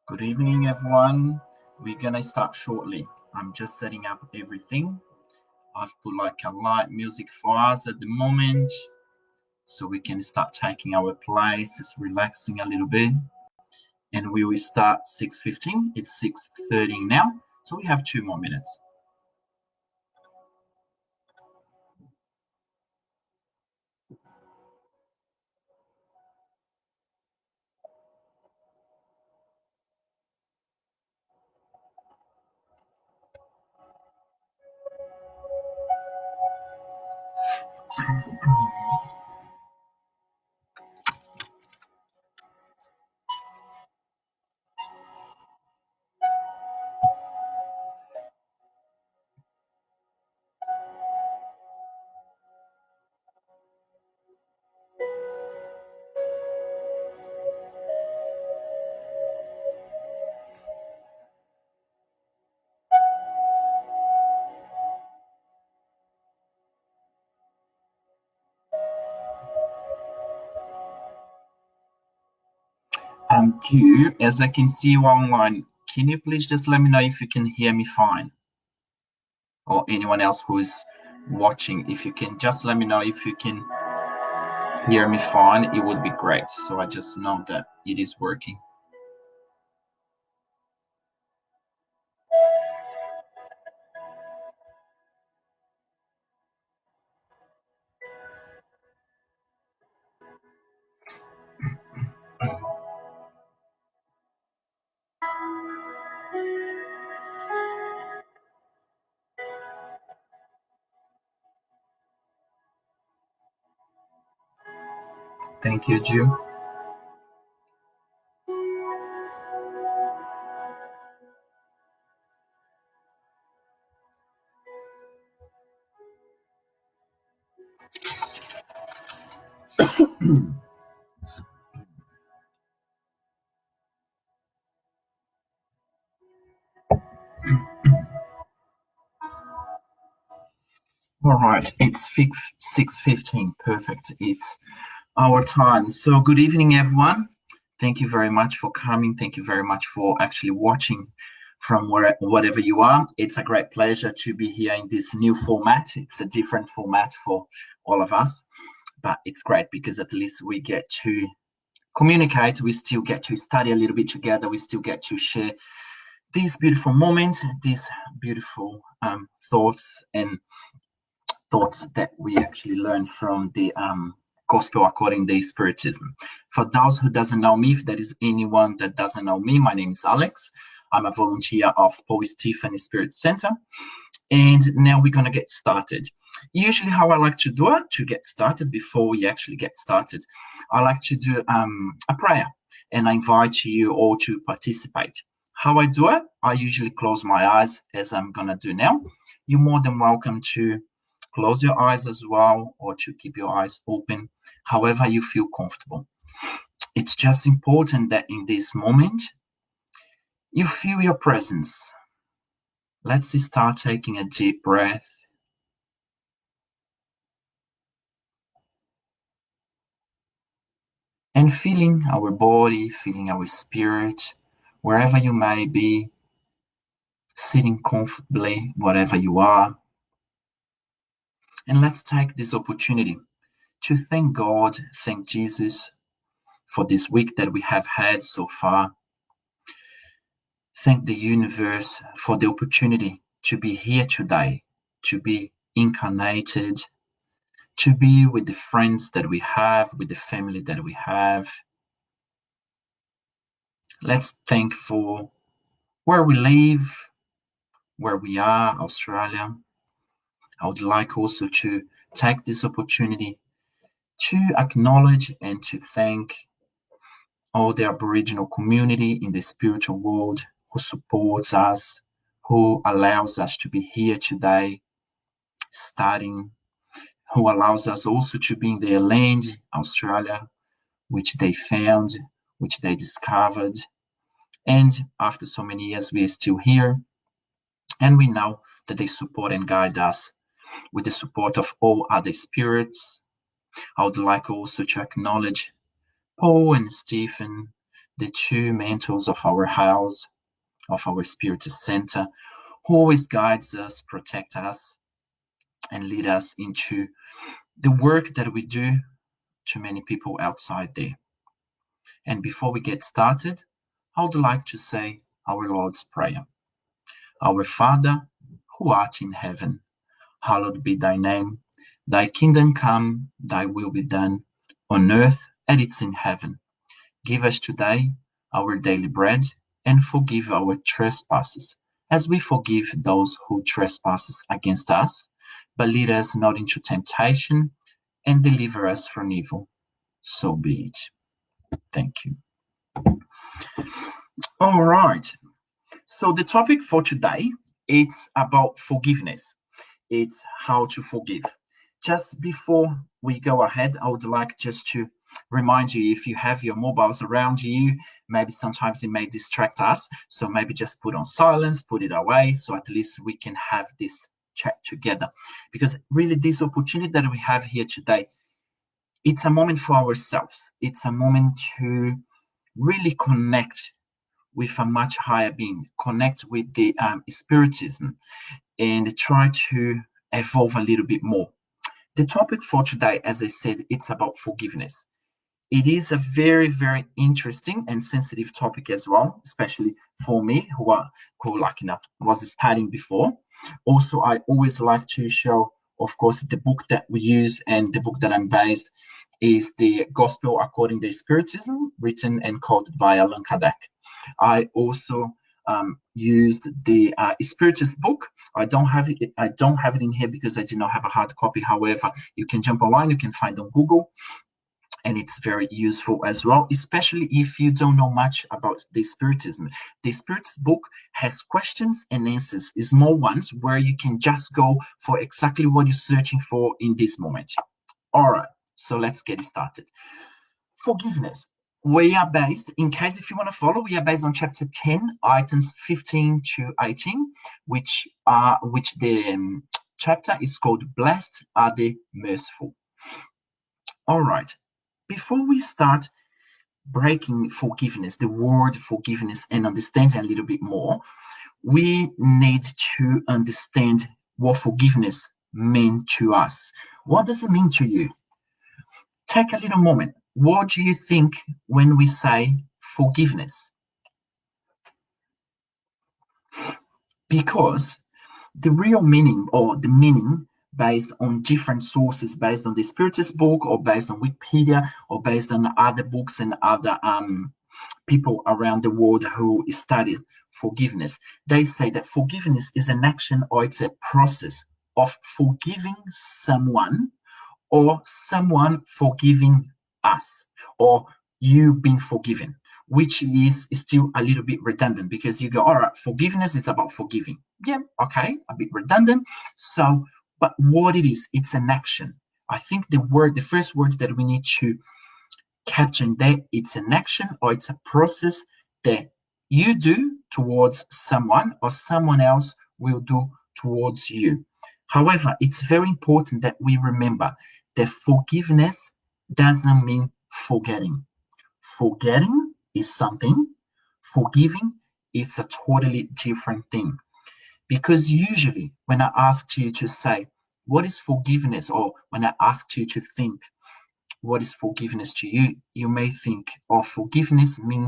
Good evening, everyone. We're gonna start shortly. I'm just setting up everything. I've put like a light music for us at the moment, so we can start taking our place, just relaxing a little bit. And we will start 6:15. It's 6:30 now, so we have 2 more minutes. Q, as I can see you online, can you please just let me know if you can hear me fine? Or anyone else who is watching, if you can just let me know if you can hear me fine, it would be great. So I just know that it is working. Thank you, Jill. All right, it's 6:15. Perfect. It's our time. So good evening, everyone. Thank you very much for coming. Thank you very much for actually watching from whatever you are. It's a great pleasure to be here in this new format. It's a different format for all of us, but it's great because at least we get to communicate. We still get to study a little bit together. We still get to share these beautiful moments, these beautiful thoughts that we actually learn from the Gospel according to Spiritism. For those who doesn't know me, if there is anyone that doesn't know me, my name is Alex. I'm a volunteer of Paul Stephen Spirit Center. And now we're going to get started. Usually how I like to do it, to get started, before we actually get started, I like to do a prayer. And I invite you all to participate. How I do it, I usually close my eyes, as I'm going to do now. You're more than welcome to close your eyes as well, or to keep your eyes open, however you feel comfortable. It's just important that in this moment, you feel your presence. Let's start taking a deep breath. And feeling our body, feeling our spirit, wherever you may be, sitting comfortably, whatever you are. And let's take this opportunity to thank God, thank Jesus for this week that we have had so far. Thank the universe for the opportunity to be here today, to be incarnated, to be with the friends that we have, with the family that we have. Let's thank for where we live, where we are, Australia. I would like also to take this opportunity to acknowledge and to thank all the Aboriginal community in the spiritual world who supports us, who allows us to be here today, studying, who allows us also to be in their land, Australia, which they found, which they discovered. And after so many years, we are still here. And we know that they support and guide us with the support of all other spirits. I would like also to acknowledge Paul and Stephen, the two mentors of our house, of our spirit center, who always guides us, protect us, and lead us into the work that we do to many people outside there. And before we get started, I would like to say our Lord's Prayer. Our Father, who art in heaven, hallowed be thy name. Thy kingdom come, thy will be done, on earth as it is in heaven. Give us today our daily bread, and forgive our trespasses, as we forgive those who trespass against us. But lead us not into temptation, and deliver us from evil. So be it. Thank you. All right. So the topic for today, it's about forgiveness. It's how to forgive. Just before we go ahead, I would like just to remind you, if you have your mobiles around you, maybe sometimes it may distract us. So maybe just put on silence, put it away, so at least we can have this chat together. Because really this opportunity that we have here today, it's a moment for ourselves. It's a moment to really connect with a much higher being, connect with the spiritism, and try to evolve a little bit more. The topic for today, as I said, it's about forgiveness. It is a very, very interesting and sensitive topic as well, especially for me, who was studying before. Also, I always like to show, of course, the book that we use and the book that I'm based is the Gospel According to Spiritism, written and coded by Allan Kardec. I also used the Spiritist book. I don't have it in here because I did not have a hard copy. However, you can jump online, you can find on Google, and it's very useful as well, especially if you don't know much about the Spiritism. The Spiritist book has questions and answers, small ones, where you can just go for exactly what you're searching for in this moment. All right, so let's get started. Forgiveness. We are based, in case if you want to follow, we are based on chapter 10, items 15 to 18, which the chapter is called Blessed Are the Merciful. All right. Before we start breaking forgiveness, the word forgiveness, and understanding a little bit more, we need to understand what forgiveness means to us. What does it mean to you? Take a little moment. What do you think when we say forgiveness? Because the real meaning, or the meaning based on different sources, based on the Spiritist book, or based on Wikipedia, or based on other books and other people around the world who study forgiveness, they say that forgiveness is an action, or it's a process of forgiving someone, or someone forgiving us, or you being forgiven, which is still a little bit redundant, because you go, all right, forgiveness is about forgiving. Yeah, okay, a bit redundant. So, but what it is, it's an action. I think the first words that we need to capture in there, it's an action, or it's a process that you do towards someone, or someone else will do towards you. However, it's very important that we remember that forgiveness doesn't mean forgetting. Forgetting is something, forgiving is a totally different thing. Because usually when I asked you to say, what is forgiveness? Or when I asked you to think, what is forgiveness to you? You may think, oh, forgiveness mean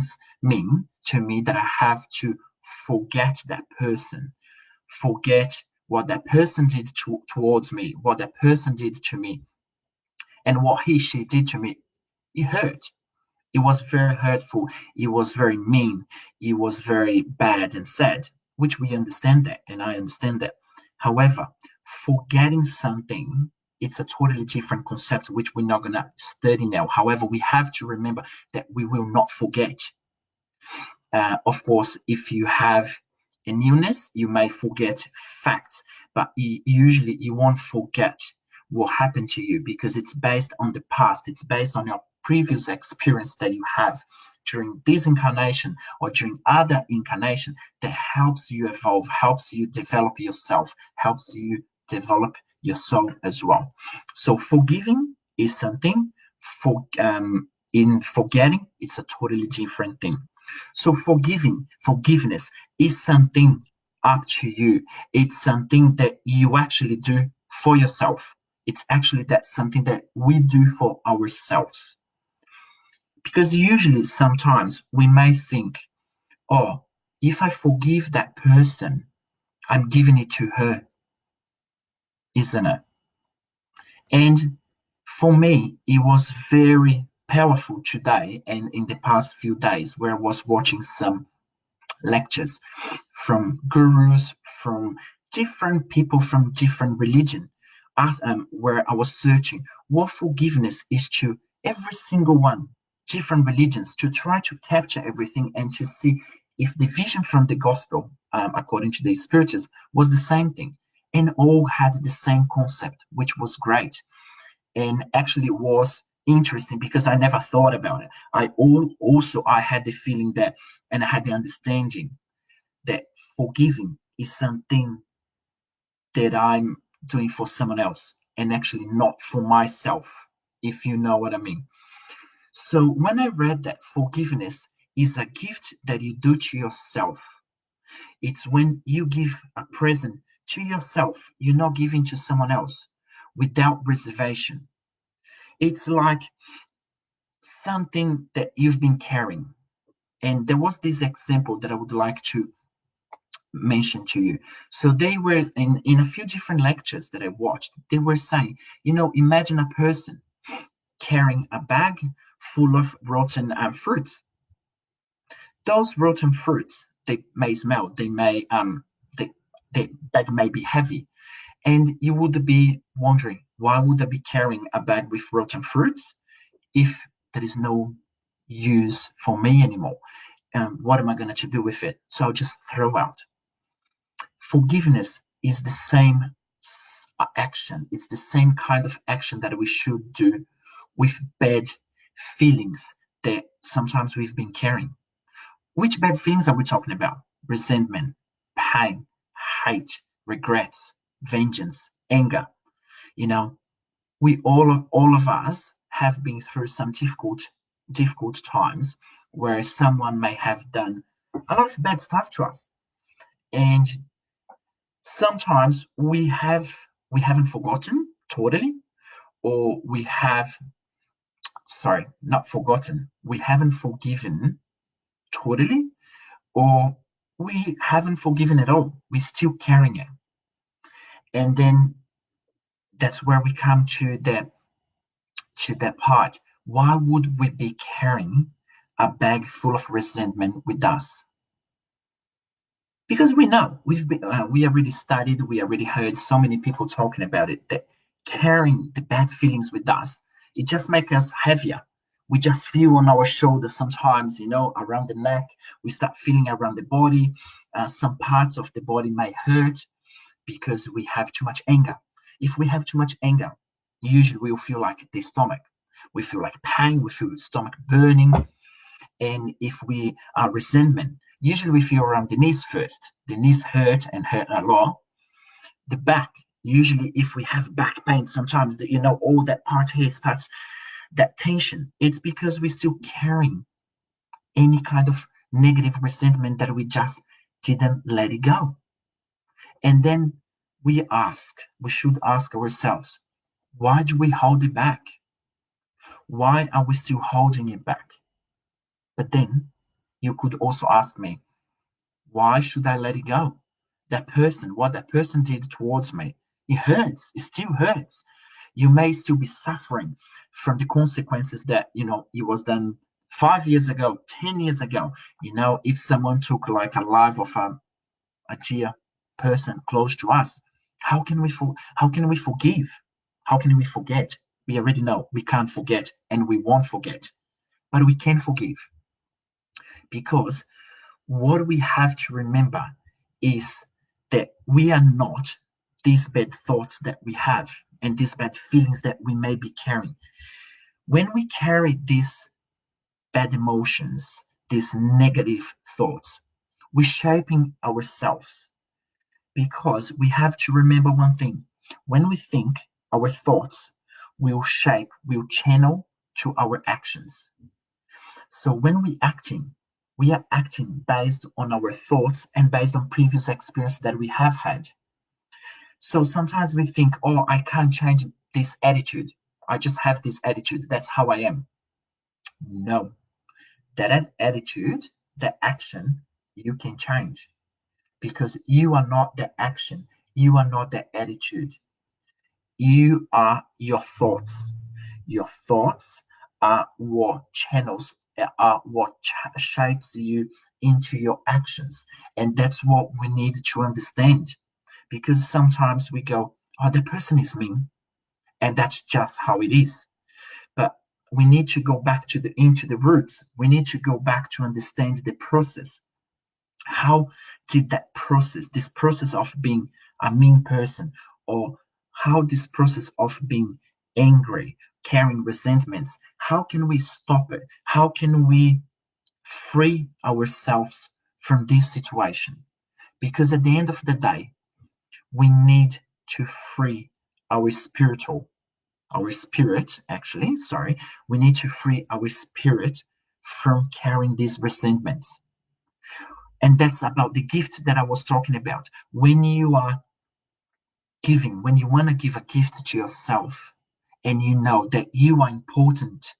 to me that I have to forget that person, forget what that person did towards me, what that person did to me, and what she did to me. It hurt. It was very hurtful. It was very mean. It was very bad and sad, which we understand that, and I understand that. However, forgetting something, it's a totally different concept, which we're not going to study now. However, we have to remember that we will not forget. Of course, if you have an illness, you may forget facts, but usually you won't forget what happened to you, because it's based on the past. It's based on your previous experience that you have during this incarnation or during other incarnation that helps you evolve, helps you develop yourself, helps you develop your soul as well. So forgiving is something, In forgetting, it's a totally different thing. So forgiveness is something up to you. It's something that you actually do for yourself. It's actually that something that we do for ourselves. Because usually sometimes we may think, oh, if I forgive that person, I'm giving it to her, isn't it? And for me, it was very powerful today and in the past few days where I was watching some lectures from gurus, from different people from different religion, where I was searching what forgiveness is to every single one, different religions, to try to capture everything and to see if the vision from the gospel, according to the spirituals, was the same thing. And all had the same concept, which was great. And actually it was interesting because I never thought about it. I had the feeling that, and I had the understanding that forgiving is something that I'm doing for someone else and actually not for myself, if you know what I mean. So when I read that forgiveness is a gift that you do to yourself, it's when you give a present to yourself, you're not giving to someone else without reservation. It's like something that you've been carrying. And there was this example that I would like to mention to you. So they were in a few different lectures that I watched, they were saying, imagine a person carrying a bag full of rotten fruits. Those rotten fruits, they may smell, the bag may be heavy. And you would be wondering, why would I be carrying a bag with rotten fruits if there is no use for me anymore? What am I going to do with it? So I'll just throw out. Forgiveness is the same action. It's the same kind of action that we should do with bad feelings that sometimes we've been carrying. Which bad feelings are we talking about? Resentment, pain, hate, regrets, vengeance, anger. We all of us have been through some difficult times where someone may have done a lot of bad stuff to us. And sometimes we haven't forgotten totally, or we have not forgotten, we haven't forgiven totally, or we haven't forgiven at all, we're still carrying it. And then that's where we come to that part. Why would we be carrying a bag full of resentment with us? Because we know we already studied, we already heard so many people talking about it, that carrying the bad feelings with us, it just makes us heavier. We just feel on our shoulders sometimes, around the neck. We start feeling around the body. Some parts of the body may hurt because we have too much anger. If we have too much anger, usually we'll feel like the stomach. We feel like pain, we feel stomach burning. And if we are resentment, usually we feel around the knees first. The knees hurt and hurt a lot. The back, usually if we have back pain, sometimes all that part here starts that tension. It's because we're still carrying any kind of negative resentment that we just didn't let it go. And then we should ask ourselves, why do we hold it back? Why are we still holding it back? But then you could also ask me, why should I let it go? What that person did towards me, it hurts. It still hurts. You may still be suffering from the consequences that, it was done 5 years ago, 10 years ago. If someone took like a life of a dear person close to us, how can we forgive? How can we forget? We already know we can't forget and we won't forget, but we can forgive. Because what we have to remember is that we are not these bad thoughts that we have and these bad feelings that we may be carrying. When we carry these bad emotions, these negative thoughts, we're shaping ourselves, because we have to remember one thing. When we think, our thoughts will channel to our actions. So when we are acting based on our thoughts and based on previous experience that we have had. So sometimes we think, oh, I can't change this attitude. I just have this attitude. That's how I am. No, that attitude, that action, you can change because you are not the action. You are not the attitude. You are your thoughts. Your thoughts are what channels, are what shapes you into your actions. And that's what we need to understand. Because sometimes we go, oh, the person is mean. And that's just how it is. But we need to go back into the roots. We need to go back to understand the process. How did this process of being a mean person, or how this process of being angry, carrying resentments, how can we stop it? How can we free ourselves from this situation? Because at the end of the day, we need to free our spirit, actually, sorry, we need to free our spirit from carrying these resentments. And that's about the gift that I was talking about. When you are giving, when you want to give a gift to yourself and you know that you are important,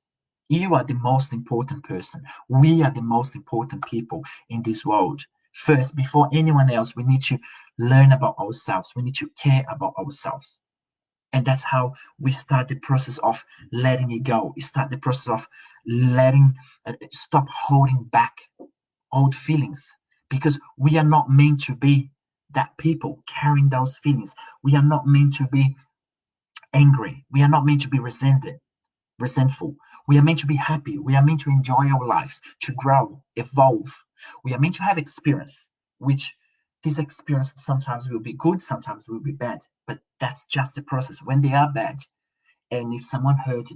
you are the most important person. We are the most important people in this world. First, before anyone else, we need to learn about ourselves. We need to care about ourselves. And that's how we start the process of letting it go. We start the process of stop holding back old feelings, because we are not meant to be that people carrying those feelings. We are not meant to be angry. We are not meant to be resentful. We are meant to be happy. We are meant to enjoy our lives, to grow, evolve. We are meant to have experience, which this experience sometimes will be good, sometimes will be bad, but that's just the process. When they are bad, and if someone hurt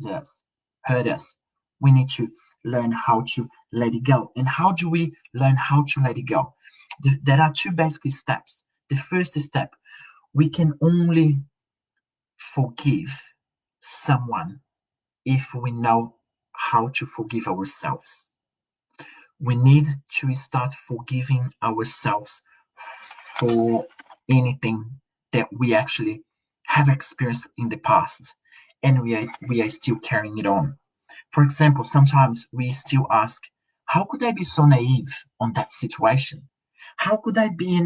us, we need to learn how to let it go. And how do we learn how to let it go? There are two basic steps. The first step, we can only forgive someone if we know how to forgive ourselves. We need to start forgiving ourselves for anything that we actually have experienced in the past, and we are still carrying it on. For example, sometimes we still ask, how could I be so naive on that situation? How could I be,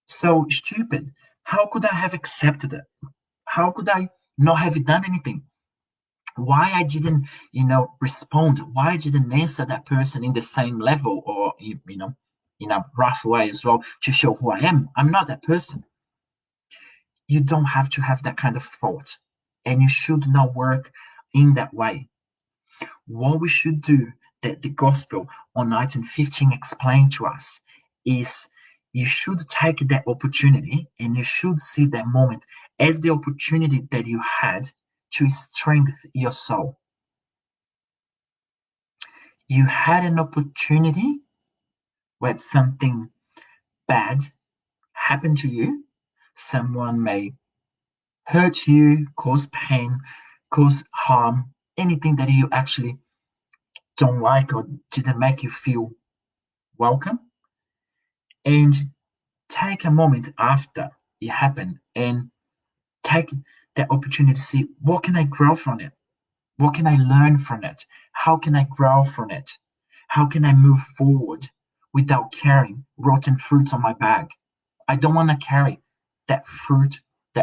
so stupid? How could I have accepted it? How could I not have done anything? Why I didn't, respond? Why I didn't answer that person in the same level, or, in a rough way as well, to show who I am? I'm not that person. You don't have to have that kind of thought, and you should not work in that way. What we should do, that the gospel on 1915 explained to us, is you should take that opportunity and you should see that moment as the opportunity that you had to strengthen your soul. You had an opportunity where something bad happened to you. Someone may hurt you, cause pain, cause harm, anything that you actually don't like or didn't make you feel welcome. And take a moment after it happened and take the opportunity to see, what can I grow from it? What can I learn from it? How can I grow from it? How can I move forward without carrying rotten fruits on my bag? I don't want to carry that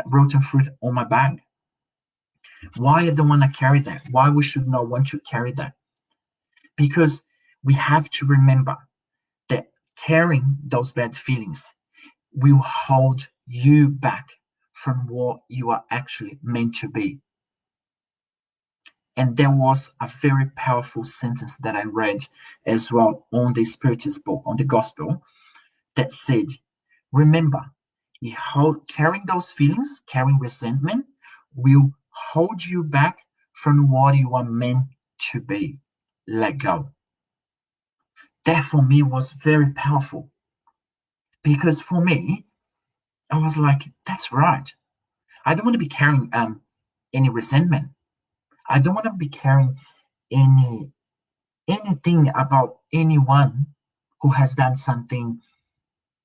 rotten fruit on my bag. Why I don't want to carry that? Why we should not want to carry that? Because we have to remember that carrying those bad feelings will hold you back from what you are actually meant to be. And there was a very powerful sentence that I read as well on the Spiritist book, on the Gospel, that said, remember, carrying those feelings, carrying resentment, will hold you back from what you are meant to be. Let go. That for me was very powerful, because for me, I was like, that's right. I don't want to be carrying any resentment. I don't want to be carrying anything about anyone who has done something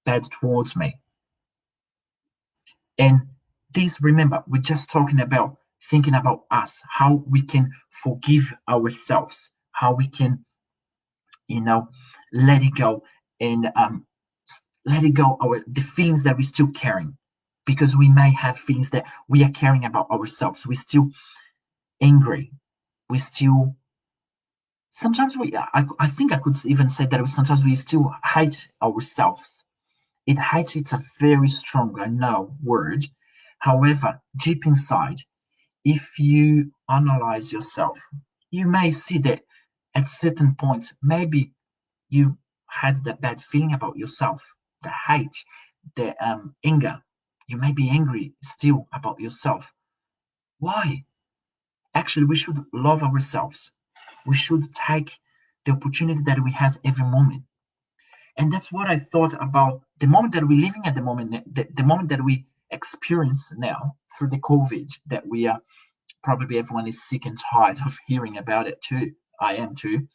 bad towards me. And this, remember, we're just talking about thinking about us, how we can forgive ourselves, how we can, let it go and let it go the feelings that we're still carrying, because we may have feelings that we are caring about ourselves. We're still angry. We still sometimes I think I could even say that sometimes we still hate ourselves. Hate, it's a very strong, I know, word. However, deep inside, if you analyze yourself, you may see that at certain points, maybe you had that bad feeling about yourself, the hate, the anger. You may be angry still about yourself. Why? Actually, we should love ourselves. We should take the opportunity that we have every moment. And that's what I thought about the moment that we're living at the moment, the moment that we experience now through the COVID, that we are probably everyone is sick and tired of hearing about it too. I am too,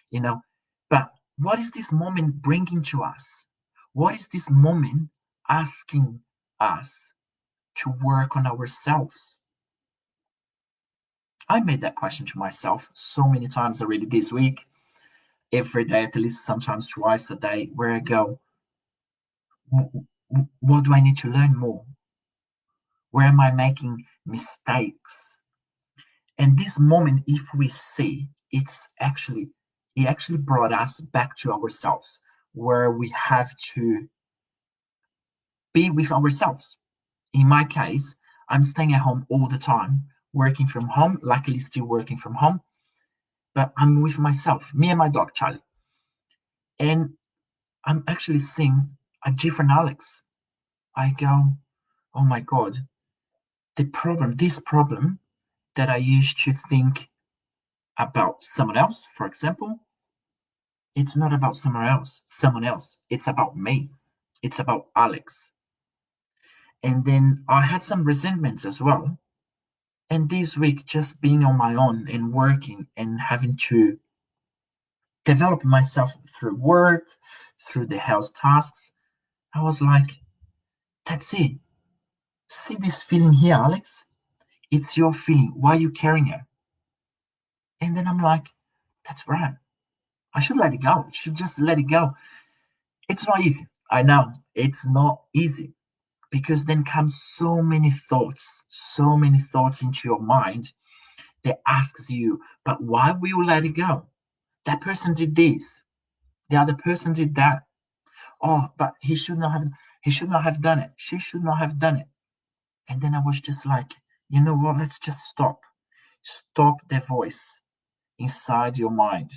you know. But what is this moment bringing to us? What is this moment asking us to work on ourselves? I made that question to myself so many times already this week, every day, at least sometimes twice a day, where I go, what do I need to learn more? Where am I making mistakes? And this moment, if we see, it actually brought us back to ourselves, where we have to be with ourselves. In my case, I'm staying at home all the time, working from home, luckily still working from home, but I'm with myself, me and my dog, Charlie. And I'm actually seeing a different Alex. I go, oh my God, this problem that I used to think about someone else, for example, it's not about someone else. It's about me. It's about Alex. And then I had some resentments as well. And this week, just being on my own and working and having to develop myself through work, through the house tasks, I was like, that's it. See this feeling here, Alex? It's your feeling. Why are you carrying it? And then I'm like, that's right. I should let it go. I should just let it go. It's not easy. I know it's not easy, because then comes so many thoughts into your mind that asks you, but why will you let it go? That person did this. The other person did that. Oh, but he should not have done it. She should not have done it. And then I was just like, you know what? Let's just stop. Stop the voice inside your mind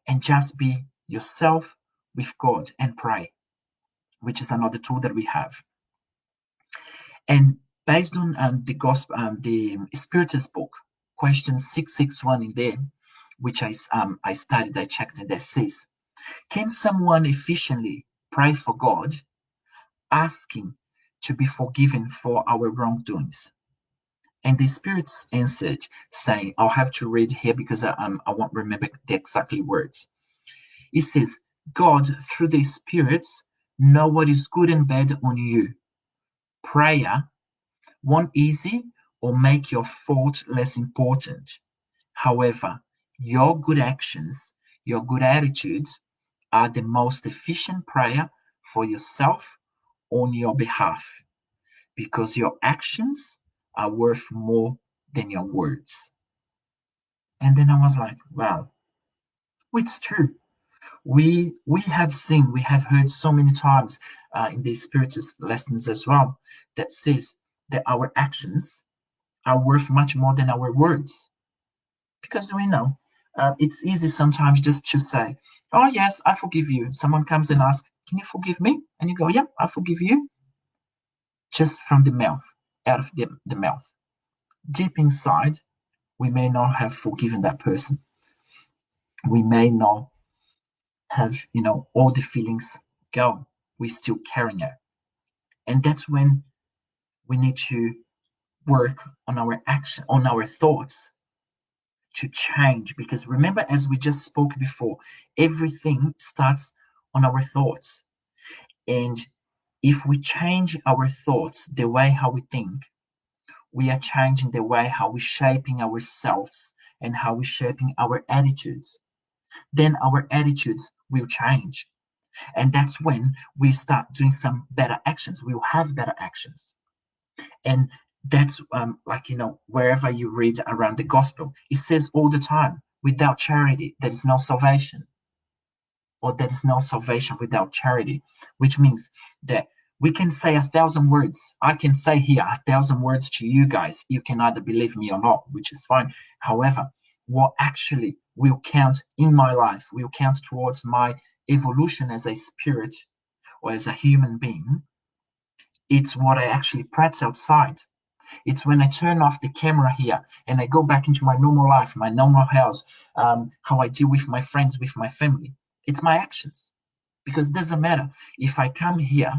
and just be yourself with God and pray, which is another tool that we have. And based on the Spiritist book, question 661 in there, which I studied, I checked, and that says, can someone efficiently pray for God, asking to be forgiven for our wrongdoings? And the Spirit's answered, saying, I'll have to read here because I won't remember the exactly words. It says, God, through the Spirits, know what is good and bad on you. Prayer won't easy or make your fault less important. However, your good actions, your good attitudes are the most efficient prayer for yourself on your behalf, because your actions are worth more than your words. And then I was like, wow, it's true. We have seen, we have heard so many times in the Spiritist lessons as well, that says that our actions are worth much more than our words. Because we know it's easy sometimes just to say, oh, yes, I forgive you. Someone comes and asks, can you forgive me? And you go, yeah, I forgive you. Just from the mouth, out of the mouth. Deep inside, we may not have forgiven that person. We may not have, all the feelings go. We're still carrying it. And that's when we need to work on our action, on our thoughts, to change. Because remember, as we just spoke before, everything starts on our thoughts. And if we change our thoughts, the way how we think, we are changing the way how we're shaping ourselves and how we're shaping our attitudes. Then our attitudes will change. And that's when we start doing some better actions. We will have better actions. And that's wherever you read around the gospel, it says all the time, without charity, there is no salvation. Or there is no salvation without charity, which means that we can say 1,000 words. I can say here 1,000 words to you guys. You can either believe me or not, which is fine. However, what actually will count in my life, will count towards my evolution as a spirit or as a human being, it's what I actually practice outside. It's when I turn off the camera here and I go back into my normal life, my normal house, how I deal with my friends, with my family. It's my actions. Because it doesn't matter if I come here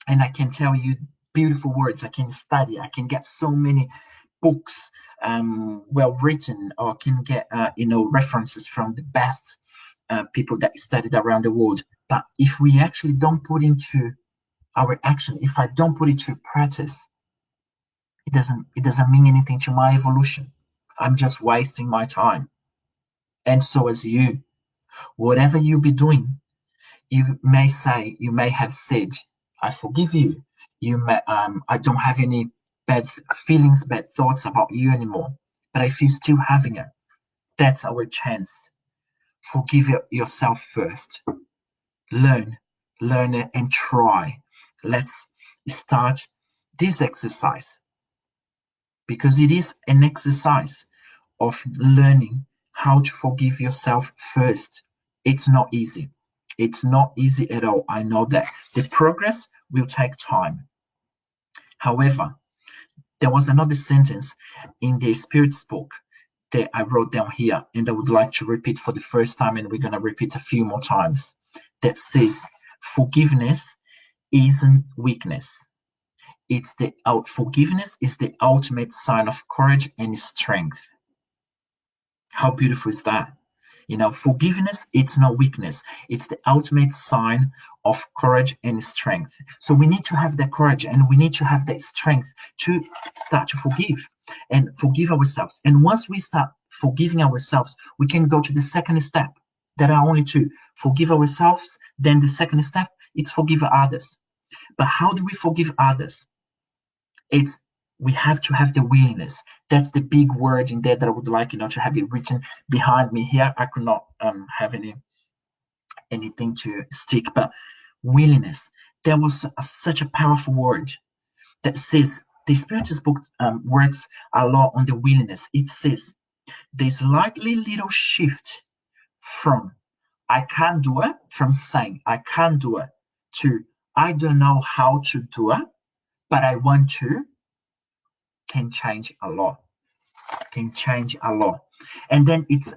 and I can tell you beautiful words, I can study, I can get so many books well written, or can get references from the best people that studied around the world. But if we actually don't put into our action, if I don't put it to practice, it doesn't mean anything to my evolution. I'm just wasting my time. And so as you, whatever you be doing, you may have said, I forgive you. I don't have any bad feelings, bad thoughts about you anymore. But if you're still having it, that's our chance. Forgive yourself first. Learn it and try. Let's start this exercise, because it is an exercise of learning how to forgive yourself first. It's not easy. It's not easy at all. I know that. The progress will take time. However, there was another sentence in the Spirit's book that I wrote down here, and I would like to repeat for the first time, and we're going to repeat a few more times, that says, forgiveness isn't weakness. Forgiveness is the ultimate sign of courage and strength. How beautiful is that? Forgiveness, it's not weakness. It's the ultimate sign of courage and strength. So we need to have that courage and we need to have that strength to start to forgive and forgive ourselves. And once we start forgiving ourselves, we can go to the second step. There are only two: forgive ourselves. Then the second step, it's forgive others. But how do we forgive others? We have to have the willingness. That's the big word in there that I would like, to have it written behind me here. I could not have anything to stick, but willingness. There was such a powerful word that says, the Spirit's book works a lot on the willingness. It says, there's likely little shift from I can't do it, from saying I can't do it, to I don't know how to do it, but I want to, can change a lot. And then it's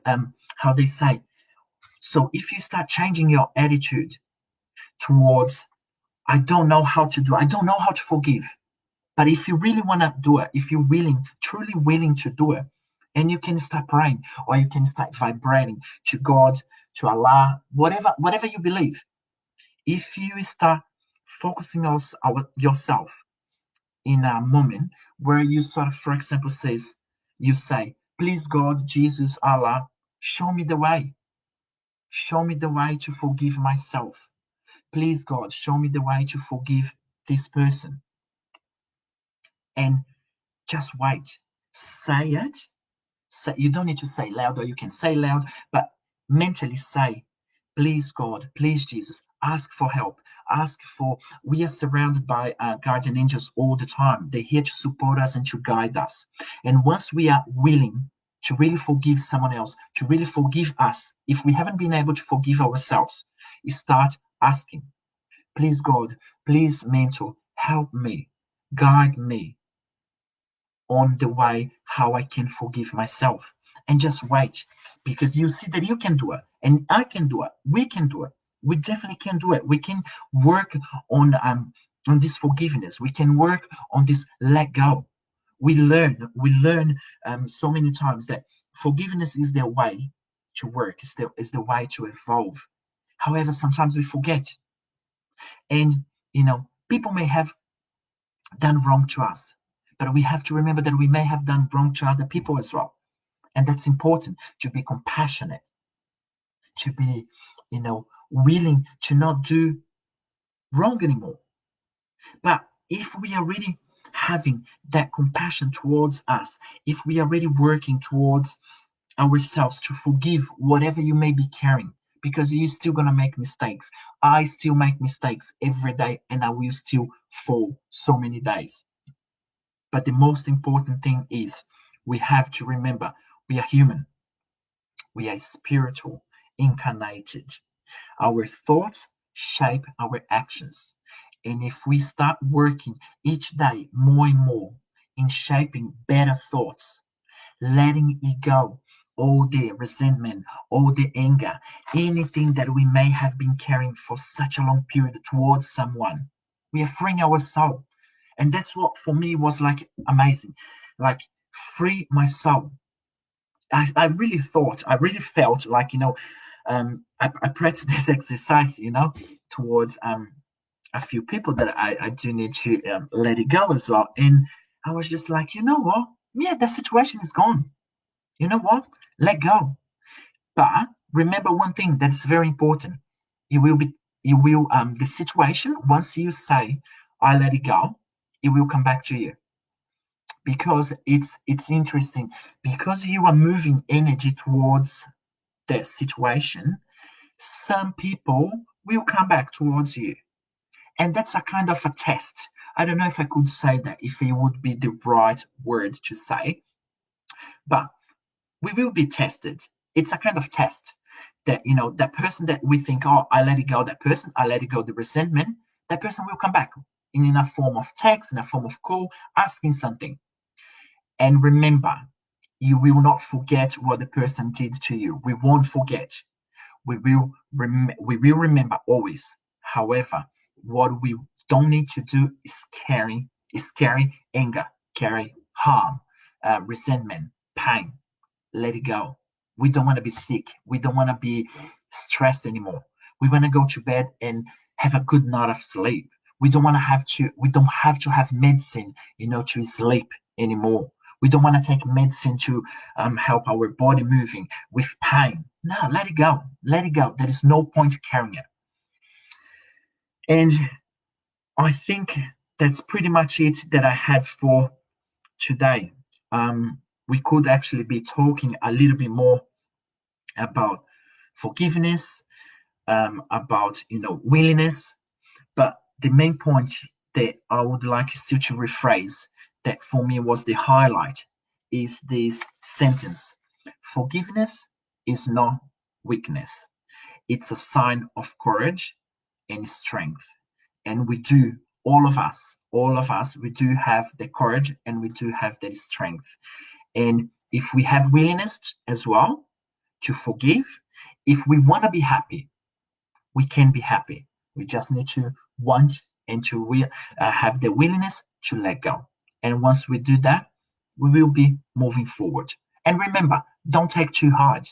how they say, so if you start changing your attitude towards I don't know how to do, I don't know how to forgive, but if you really want to do it, if you're truly willing to do it, and you can start praying, or you can start vibrating to God, to Allah, whatever you believe. If you start focusing on yourself in a moment where you sort of, for example, you say, please God, Jesus, Allah, show me the way. Show me the way to forgive myself. Please God, show me the way to forgive this person. And just wait. Say it. You don't need to say loud, or you can say loud, but mentally say, please God, please Jesus, ask for help. We are surrounded by guardian angels all the time. They're here to support us and to guide us. And once we are willing to really forgive someone else, to really forgive us, if we haven't been able to forgive ourselves, start asking, please God, please mentor, help me, guide me on the way how I can forgive myself. And just wait, because you see that you can do it, and I can do it, we can do it. We definitely can do it. We can work on this forgiveness. We can work on this let go. We learn so many times that Forgiveness is the way to work, is the way to evolve. However, sometimes we forget. And, people may have done wrong to us, but we have to remember that we may have done wrong to other people as well. And that's important, to be compassionate, to be, willing to not do wrong anymore. But if we are really having that compassion towards us, if we are really working towards ourselves to forgive whatever you may be carrying, because you're still going to make mistakes. I still make mistakes every day, and I will still fall so many days. But the most important thing is we have to remember we are human. We are spiritual, incarnated. Our thoughts shape our actions. And if we start working each day more and more in shaping better thoughts, letting it go, all the resentment, all the anger, anything that we may have been carrying for such a long period towards someone, we are freeing our soul. And that's what for me was like amazing. Like, free my soul. I really felt like, I practiced this exercise, towards a few people that I do need to let it go as well. And I was just like, you know what? Yeah, the situation is gone. You know what? Let go. But remember one thing that's very important. The situation, once you say, I let it go, it will come back to you. Because it's interesting, because you are moving energy towards that situation, some people will come back towards you. And that's a kind of a test. I don't know if I could say that, if it would be the right word to say, but we will be tested. It's a kind of test that, that person that we think, oh, I let it go, that person, I let it go, the resentment, that person will come back in a form of text, in a form of call, asking something. And remember, you will not forget what the person did to you. We won't forget. We will remember always. However, what we don't need to do is carry anger, carry harm, resentment, pain. Let it go. We don't want to be sick. We don't want to be stressed anymore. We want to go to bed and have a good night of sleep. We don't have to have medicine, to sleep anymore. We don't want to take medicine to help our body moving with pain. No, let it go. Let it go. There is no point carrying it. And I think that's pretty much it that I had for today. We could actually be talking a little bit more about forgiveness, about willingness, but the main point that I would like still to rephrase, that for me was the highlight, is this sentence: forgiveness is not weakness, it's a sign of courage and strength. And we do, all of us, we do have the courage and we do have the strength. And if we have willingness as well to forgive, if we want to be happy, we can be happy. We just need to want and to have the willingness to let go. And once we do that, we will be moving forward. And remember, don't take too hard.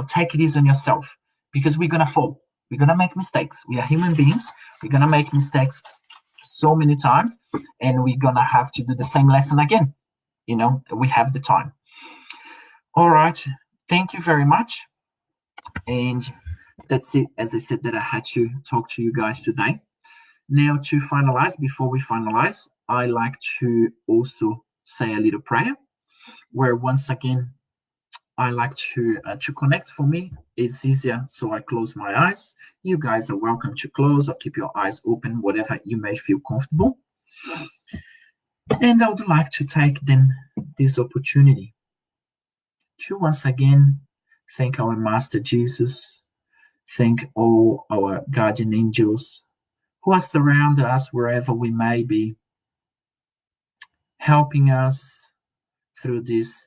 Take it easy on yourself, because we're going to fall. We're going to make mistakes. We are human beings. We're going to make mistakes so many times, and we're going to have to do the same lesson again. We have the time. All right. Thank you very much. And that's it, as I said, that I had to talk to you guys today. Now, to finalize, before we finalize, I like to also say a little prayer, where once again, I like to connect. For me, it's easier, so I close my eyes. You guys are welcome to close or keep your eyes open, whatever you may feel comfortable. And I would like to take then this opportunity to once again thank our Master Jesus, thank all our guardian angels who are surrounding us wherever we may be, helping us through this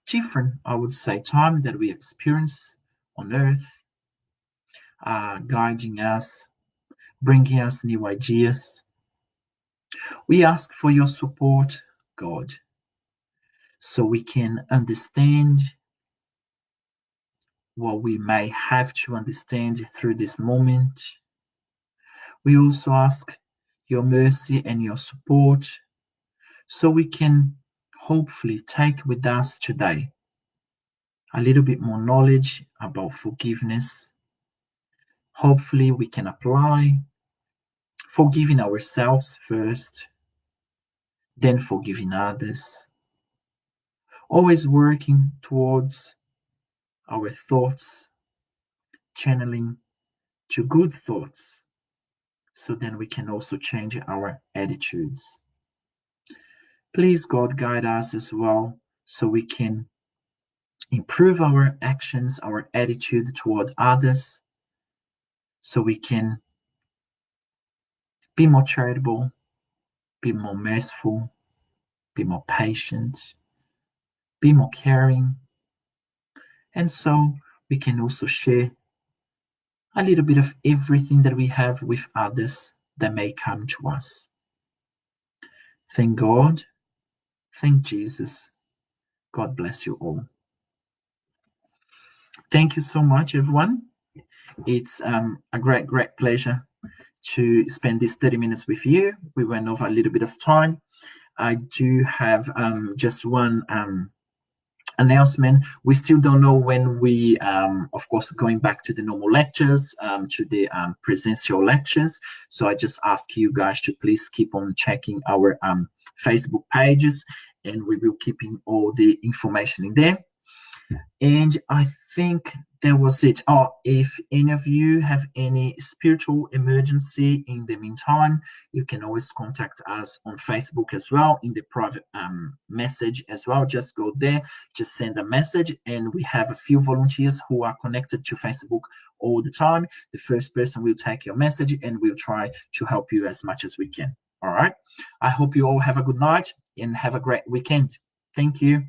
different, I would say, time that we experience on earth, guiding us, bringing us new ideas. We ask for your support, God, so we can understand what we may have to understand through this moment. We also ask your mercy and your support so we can hopefully take with us today a little bit more knowledge about forgiveness. Hopefully, we can apply forgiving ourselves first, then forgiving others, always working towards our thoughts, channeling to good thoughts, so then we can also change our attitudes. Please, God, guide us as well so we can improve our actions, our attitude toward others, so we can be more charitable, be more merciful, be more patient, be more caring, and so we can also share a little bit of everything that we have with others that may come to us. Thank God. Thank Jesus. God bless you all. Thank you so much, everyone. It's a great pleasure to spend these 30 minutes with you. We went over a little bit of time. I do have just one announcement. We still don't know when we, of course, going back to the normal lectures, to the presential lectures. So I just ask you guys to please keep on checking our Facebook pages, and we will keep in all the information in there. And I think that was it. Oh, if any of you have any spiritual emergency in the meantime, you can always contact us on Facebook as well, in the private message as well. Just go there, just send a message, and we have a few volunteers who are connected to Facebook all the time. The first person will take your message, and we'll try to help you as much as we can. All right. I hope you all have a good night and have a great weekend. Thank you.